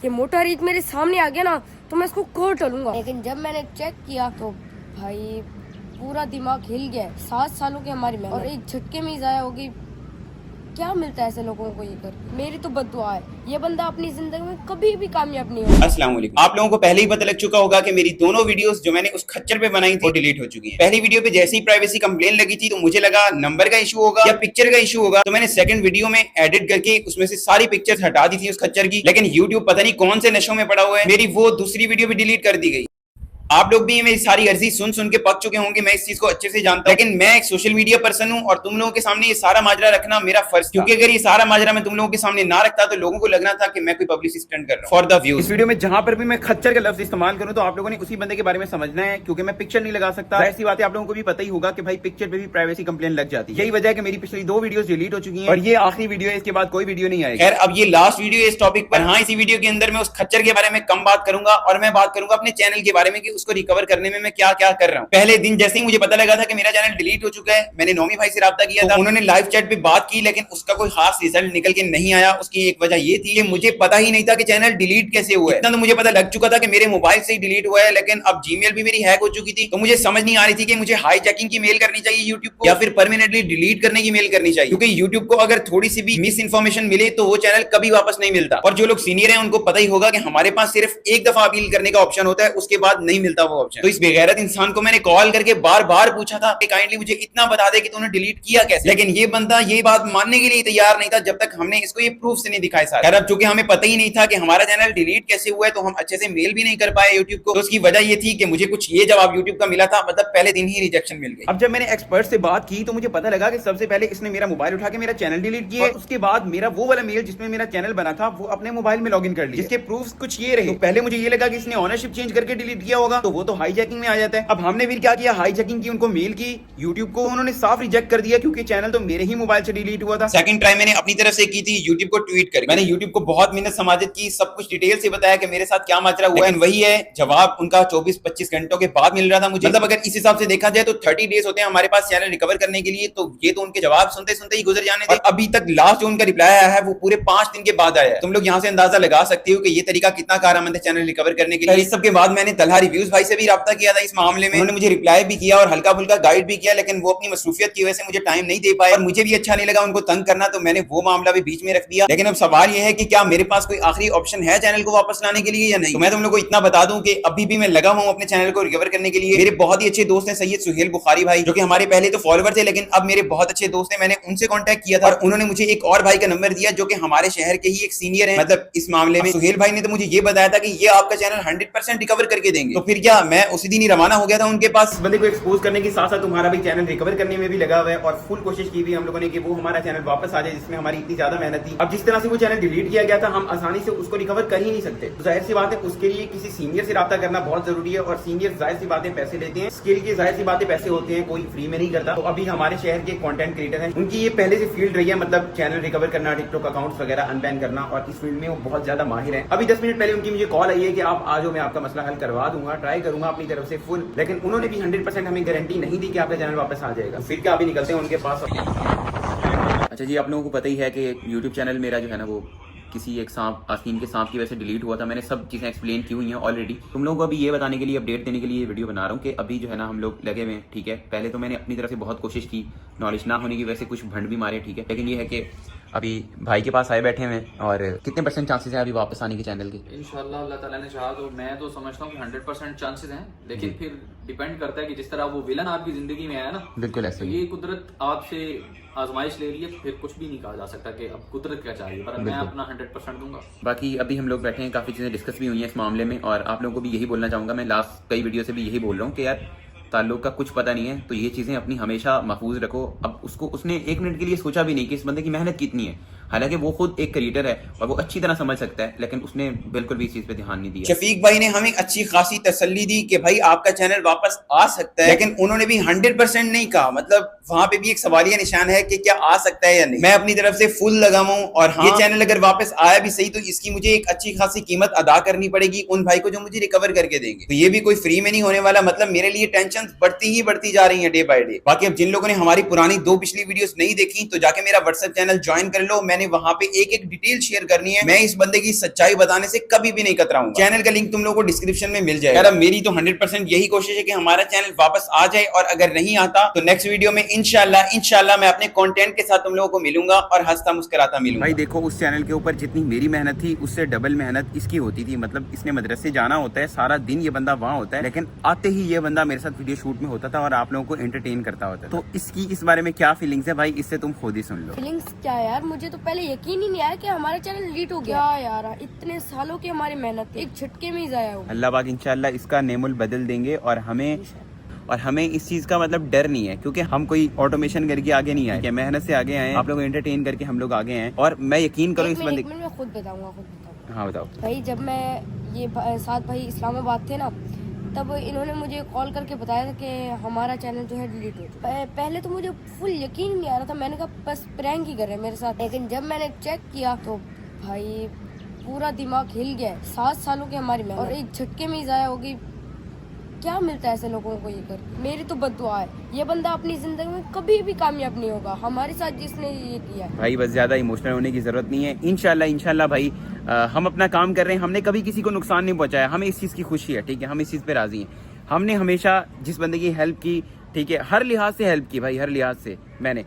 ये मोटा रीत मेरे सामने आ गया ना तो मैं इसको कोर टलूंगा। लेकिन जब मैंने चेक किया तो भाई पूरा दिमाग हिल गया। 7 सालों की हमारी मेहनत और एक झटके में ही जाया होगी। क्या मिलता है ऐसे लोगों को ये कर? मेरी तो बद्दुआ है, ये बंदा अपनी जिंदगी में कभी भी कामयाब नहीं होगा। अस्सलाम वालेकुम। आप लोगों को पहले ही पता लग चुका होगा कि मेरी दोनों वीडियोस जो मैंने उस खच्चर पे बनाई थी वो डिलीट हो चुकी हैं। पहली वीडियो पे जैसे ही प्राइवेसी कंप्लेन लगी थी तो मुझे लगा नंबर का इशू होगा या पिक्चर का इशू होगा, तो मैंने सेकंड वीडियो में एडिट करके उसमें से सारी पिक्चर्स हटा दी थी उस खच्चर की। लेकिन यूट्यूब पता नहीं कौन से नशों में पड़ा हुआ है, मेरी वो दूसरी वीडियो भी डिलीट कर दी गई। आप लोग भी मेरी सारी अर्जी सुन सुन के पक चुके होंगे, मैं इस चीज को अच्छे से जानता हूं। लेकिन मैं एक सोशल मीडिया पर्सन हूं और तुम लोगों के सामने ये सारा माजरा रखना मेरा फर्ज था। क्योंकि अगर ये सारा माजरा मैं तुम लोगों के सामने ना रखता तो लोगों को लगना था कि मैं कोई पब्लिसिटी स्टंट कर रहा हूं फॉर द व्यूज। इस वीडियो में जहां पर भी मैं खच्चर का लफ्ज इस्तेमाल करूं तो आप लोगों ने उसी बंदे के बारे में समझना है, क्योंकि मैं पिक्चर नहीं लगा सकता। ऐसी बात है, आप लोगों को भी पता ही होगा कि भाई पिक्चर पे भी प्राइवेसी कंप्लेन लग जाती है। यही वजह है कि मेरी पिछली 2 वीडियोस डिलीट हो चुकी हैं और ये आखिरी वीडियो है, इसके बाद कोई वीडियो नहीं आएगी। खैर अब ये लास्ट वीडियो है इस टॉपिक पर। हाँ, इसी वीडियो के अंदर मैं उस खच्चर के बारे में कम बात करूंगा और मैं बात करूंगा अपने चैनल के बारे में कि उसको रिकवर करने में मैं क्या क्या कर रहा हूँ। पहले दिन जैसे ही मुझे पता लगा था कि मेरा चैनल डिलीट हो चुका है, मैंने नौमी भाई से राब्ता किया था। उन्होंने लाइव चैट पे बात की लेकिन उसका कोई खास रिजल्ट निकल के नहीं आया। उसकी एक वजह ये थी कि मुझे पता ही नहीं था कि चैनल डिलीट कैसे हुआ है। इतना तो मुझे पता लग चुका था कि मेरे मोबाइल से ही डिलीट हुआ है, लेकिन अब जीमेल भी मेरी हैक हो चुकी थी। तो मुझे समझ नहीं आ रही थी कि मुझे हाईजैकिंग की मेल करनी चाहिए यूट्यूब को या फिर परमानेंटली डिलीट करने की मेल करनी चाहिए, क्योंकि यूट्यूब को अगर थोड़ी सी भी मिस इन्फॉर्मेशन मिले तो वो चैनल कभी वापस नहीं मिलता। और जो लोग सीनियर हैं उनको पता ही होगा कि हमारे पास सिर्फ एक दफा अपील करने का ऑप्शन होता है, उसके बाद नहीं मिलता वो ऑप्शन। तो इस बेगैरत इंसान को मैंने कॉल करके बार बार पूछा था कि काइंडली मुझे इतना बता दे कि तूने डिलीट किया कैसे, लेकिन ये बंदा ये बात मानने के लिए तैयार नहीं था जब तक हमने इसको ये प्रूफ से नहीं दिखाया सारा। अब चूंकि हमें पता ही नहीं था कि हमारा चैनल डिलीट कैसे हुआ है तो हम अच्छे से मेल भी नहीं कर पाए यूट्यूब को। तो उसकी वजह ये थी कि मुझे कुछ ये जवाब यूट्यूब का मिला था, मतलब पहले दिन ही रिजेक्शन मिल गई। अब जब मैंने एक्सपर्ट से बात की तो मुझे पता लगा कि सबसे पहले इसने मेरा मोबाइल उठा के मेरा चैनल डिलीट किया, उसके बाद मेरा वो वाला मेल जिसमें मेरा चैनल बना था वो अपने मोबाइल में लॉगिन कर लिया, जिसके प्रूफ कुछ ये रहे। तो पहले मुझे ये लगा कि इसने ऑनरशिप चेंज करके डिलीट किया होगा, तो वो तो हाईजैकिंग में आ जाता है। अब हमने फिर क्या किया, हाईजैकिंग की उनको मेल की यूट्यूब को, उन्होंने साफ रिजेक्ट कर दिया क्योंकि चैनल तो मेरे ही मोबाइल से डिलीट हुआ था। सेकंड ट्राई मैंने अपनी तरफ से की थी यूट्यूब को ट्वीट कर। मैंने यूट्यूब को बहुत मिन्नत समाजत की, सब कुछ डिटेल से बताया कि मेरे साथ क्या माजरा हुआ है। वही है जवाब उनका 24-25 घंटों के बाद मिल रहा था मुझे। मतलब अगर इस हिसाब से देखा जाए तो 30 डेज होते हैं हमारे पास चैनल रिकवर करने के लिए, तो ये तो उनके जवाब सुनते सुनते ही गुजर जाने थे। और अभी तक लास्ट जो उनका रिप्लाई आया है वो पूरे 5 दिन के बाद आया है। तुम लोग यहाँ से अंदाजा लगा सकते हो कि ये तरीका कितना कारआमद है चैनल रिकवर करने के लिए। इस सब के बाद मैंने तलहा रिव्यूज भाई से भी राब्ता किया था इस मामले में। उन्होंने मुझे रिप्लाई भी किया और हल्का फुल्का गाइड भी किया, लेकिन वो अपनी मसरूफियत की वजह से मुझे टाइम नहीं दे पाए और मुझे भी अच्छा नहीं लगा उनको तंग करना, तो मैंने वो मामला भी बीच में रख दिया। लेकिन अब सवाल ये है कि क्या मेरे पास कोई आखिरी ऑप्शन है चैनल को वापस लाने के लिए या नहीं। तो मैं तुम लोग को इतना बता दूं कि अभी भी मैं लगा हूं अपने चैनल को रिकवर करने के लिए। मेरे बहुत ही अच्छे दोस्त हैं सैयद सुहेल बुखारी भाई, जो कि हमारे पहले तो फॉलोवर थे लेकिन अब मेरे बहुत अच्छे दोस्त हैं। मैंने उनसे कांटेक्ट किया था और उन्होंने मुझे एक और भाई का नंबर दिया जो कि हमारे शहर के ही एक सीनियर है, मतलब इस मामले में। सुहेल भाई ने तो मुझे ये बताया था कि ये आपका चैनल 100% रिकवर करके देंगे। तो फिर क्या, मैं उसी दिन ही रवाना हो गया था उनके पास। बंदे को एक्सपोज करने के साथ साथ तुम्हारा भी चैनल रिकवर करने में भी लगा हुआ है और फुल कोशिश की भी हम लोगों ने कि वो हमारा चैनल वापस आ जाए जिसमें हमारी इतनी ज्यादा मेहनत थी। अब जिस तरह से वो चैनल डिलीट किया गया था हम आसानी से उसको रिकवर कर ही नहीं सकते। तो जाहिर सी बात है उसके लिए किसी सीनियर से राब्ता करना बहुत जरूरी है और सीनियर जाहिर सी बातें पैसे लेते हैं, स्किल की जाहिर सी बातें पैसे होते हैं, कोई फ्री में नहीं करता। तो अभी हमारे शहर के कंटेंट क्रिएटर हैं, उनकी ये पहले से फील्ड रही है, मतलब चैनल रिकवर करना, टिकटॉक अकाउंट्स वगैरह अनबैन करना, और इस फील्ड में वो बहुत ज्यादा माहिर है। अभी 10 मिनट पहले उनकी मुझे कॉल आई है कि आप आ जाओ, मैं आपका मसला हल करवा दूंगा, ट्राई करूंगा अपनी तरफ से फुल। लेकिन उन्होंने भी 100% हमें गारंटी नहीं दी कि आपका चैनल वापस आ जाएगा। फिर क्या, अभी निकलते हैं उनके पास। अच्छा जी, आप लोगों को पता ही है कि यूट्यूब चैनल मेरा जो है ना वो किसी एक सांप, आस्तीन के सांप की वजह से डिलीट हुआ था। मैंने सब चीज़ें एक्सप्लेन की हुई हैं ऑलरेडी। तुम लोगों को अभी ये बताने के लिए, अपडेट देने के लिए ये वीडियो बना रहा हूँ कि अभी जो है ना हम लोग लगे हुए हैं, ठीक है। पहले तो मैंने अपनी तरफ से बहुत कोशिश की, नॉलेज ना होने की वजह से कुछ भंड भी मारे, ठीक है। लेकिन ये है कि अभी भाई के पास आए बैठे हुए हैं और कितने % चांसेस हैं अभी वापस आने के चैनल के? इंशाल्लाह अल्लाह ताला ने चाहा तो मैं तो समझता हूँ 100% चांसेस हैं, लेकिन फिर डिपेंड करता है कि जिस तरह वो विलन आपकी जिंदगी में आया ना, बिल्कुल ऐसे तो ये कुदरत आपसे आजमाइश ले रही है, फिर कुछ भी नहीं कहा जा सकता कि अब कुदरत क्या चाहिए, पर मैं अपना 100% दूंगा। बाकी अभी हम लोग बैठे हैं, काफ़ी चीज़ें डिस्कस भी हुई हैं इस मामले में और आप लोगों को भी यही बोलना चाहूँगा। मैं लास्ट कई वीडियो से भी यही बोल रहा हूँ कि यार ताल्लुक का कुछ पता नहीं है तो ये चीज़ें अपनी हमेशा महफूज रखो। अब उसने 1 मिनट के लिए सोचा भी नहीं कि इस बंदे की मेहनत कितनी है, हालांकि वो खुद एक क्रिएटर है और वो अच्छी तरह समझ सकता है, लेकिन उसने बिल्कुल भी इस चीज पे ध्यान नहीं दिया। शफीक भाई ने हमें अच्छी खासी तसल्ली दी कि भाई आपका चैनल वापस आ सकता है, लेकिन उन्होंने भी 100% नहीं कहा। मतलब वहां पे भी एक सवालिया निशान है कि क्या आ सकता है या नहीं। मैं अपनी तरफ से फुल लगा हूं और हाँ, ये चैनल अगर वापस आया भी सही तो इसकी मुझे एक अच्छी खासी कीमत अदा करनी पड़ेगी उन भाई को जो मुझे रिकवर करके देंगे। तो ये भी कोई फ्री में नहीं होने वाला। मतलब मेरे लिए टेंशन बढ़ती जा रही है डे बाय डे। बाकी अब जिन लोगों ने हमारी पुरानी 2 पिछली वीडियोस नहीं देखी तो जाके मेरा व्हाट्सएप चैनल ज्वाइन कर लो। मैंने मैंने वहां पे एक एक डिटेल शेयर करनी है। मैं इस बंदे की सच्चाई बताने से कभी भी नहीं कतराऊंगा। चैनल का लिंक तुम लोगों को डिस्क्रिप्शन में मिल जाएगा। मेरी तो 100% यही कोशिश है कि हमारा चैनल वापस आ जाए, और अगर नहीं आता तो नेक्स्ट वीडियो में इंशाल्लाह मैं अपने कंटेंट के साथ तुम लोगों को मिलूंगा और हंसता मुस्कुराता मिलूंगा। भाई देखो, उस चैनल के ऊपर जितनी मेरी मेहनत थी उससे डबल मेहनत इसकी होती थी। मतलब इसने मदरसे जाना होता है, सारा दिन ये बंदा वहां होता है, लेकिन आते ही ये बंदा मेरे साथ वीडियो शूट में होता था और आप लोगों को एंटरटेन करता होता था। तो इसकी इस बारे में क्या फीलिंग्स है भाई, इससे तुम खुद ही सुन लो। फीलिंग्स क्या है यार, मुझे तो पहले यकीन ही नहीं आया कि हमारा चैनल डिलीट हो गया यार। इतने सालों की हमारी मेहनत एक झटके में ही जाया हो। अल्लाह पाक इंशाल्लाह इसका नेमुल बदल देंगे, और हमें इस चीज का मतलब डर नहीं है, क्योंकि हम कोई ऑटोमेशन करके आगे नहीं आए, मेहनत से आगे आए, आप लोगों को एंटरटेन करके हम लोग आगे आए। और मैं यकीन करो इस बंदे, मैं खुद बताऊंगा। हाँ बताओ भाई, जब मैं ये साथ भाई इस्लामाबाद थे ना, तब इन्होंने मुझे कॉल करके बताया था कि हमारा चैनल जो है डिलीट हो चुका है। पहले तो मुझे फुल यकीन नहीं आ रहा था, मैंने कहा बस प्रैंक ही कर रहे हैं मेरे साथ। लेकिन जब मैंने चेक किया तो भाई पूरा दिमाग हिल गया। 7 सालों की हमारी मेहनत और एक झटके में ही जाया होगी। क्या मिलता है ऐसे लोगों को ये कर? मेरी तो बद्दुआ है, ये बंदा अपनी जिंदगी में कभी भी कामयाब नहीं होगा हमारे साथ जिसने ये किया है। भाई बस ज्यादा इमोशनल होने की जरूरत नहीं है। इंशाल्लाह भाई हम अपना काम कर रहे हैं, हमने कभी किसी को नुकसान नहीं पहुंचाया, हमें इस चीज की खुशी है, ठीक है, हम इस चीज पे राजी हैं। हमने हमेशा जिस बंदे की हेल्प की, ठीक है, हर लिहाज से हेल्प की भाई, हर लिहाज से। मैंने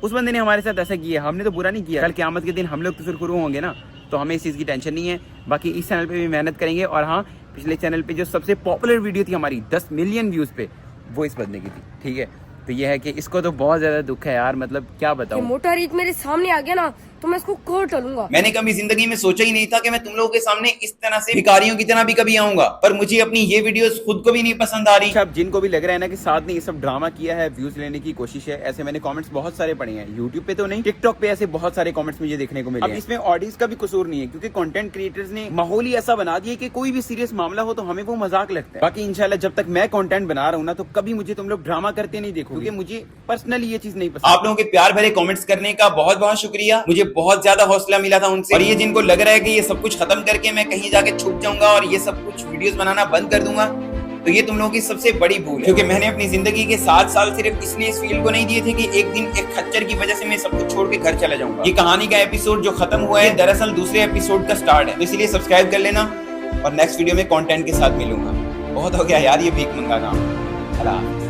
उस बंदे ने हमारे साथ ऐसा किया, हमने तो बुरा नहीं किया। कल क़यामत के दिन हम लोग तो सुरखरू होंगे ना, तो हमें इस चीज़ की टेंशन नहीं है। बाकी इस चैनल पे भी मेहनत करेंगे। और हाँ, पिछले चैनल पे जो सबसे पॉपुलर वीडियो थी हमारी 10 मिलियन व्यूज़ पे, वो इस बंदे की थी, ठीक है। तो ये है कि इसको तो बहुत ज्यादा दुख है यार, मतलब क्या बताऊं। मोटा रीत मेरे सामने आ गया ना तो मैं इसको कोर्ट टलूंगा। मैंने कभी जिंदगी में सोचा ही नहीं था कि मैं तुम लोगों के सामने इस तरह से भिखारियों की तरह भी कभी आऊंगा, पर मुझे अपनी ये वीडियोस खुद को भी नहीं पसंद आ रही। अब जिनको भी लग रहा है ना कि साथ ने ये सब ड्रामा किया है, व्यूज लेने की कोशिश है, ऐसे मैंने कमेंट्स बहुत सारे पढ़े हैं, यूट्यूब पे तो नहीं, टिकटॉक पे ऐसे बहुत सारे कमेंट्स मुझे देखने को मिले। अब इसमें ऑडियंस का भी कसूर नहीं है, क्योंकि कंटेंट क्रिएटर्स ने माहौल ही ऐसा बना दिया कि कोई भी सीरियस मामला हो तो हमें वो मजाक लगता है। बाकी इंशाल्लाह जब तक मैं कंटेंट बना रहा हूँ ना, तो कभी मुझे तुम लोग ड्रामा करते नहीं देखो, क्योंकि मुझे पर्सनली ये चीज नहीं पसंद। आप लोगों के प्यार भरे कमेंट्स करने का बहुत बहुत शुक्रिया, मुझे बहुत ज्यादा हौसला मिला था उनसे। और ये जिनको लग रहा है कि ये सब कुछ खत्म करके मैं कहीं जाके छुप जाऊंगा और ये सब कुछ वीडियोस बनाना बंद कर दूंगा, तो ये तुम लोगों की सबसे बड़ी भूल है। क्योंकि मैंने अपनी जिंदगी के 7 साल सिर्फ इसलिए इस फील्ड को नहीं दिए थे कि एक दिन एक खच्चर की वजह से मैं सब कुछ छोड़ के घर चला जाऊंगा। ये कहानी का एपिसोड जो खत्म हुआ है दरअसल दूसरे एपिसोड का स्टार्ट है, तो इसलिए सब्सक्राइब कर लेना और नेक्स्ट वीडियो में कंटेंट के साथ मिलूंगा। बहुत हो गया यार ये भीख मंगा काम।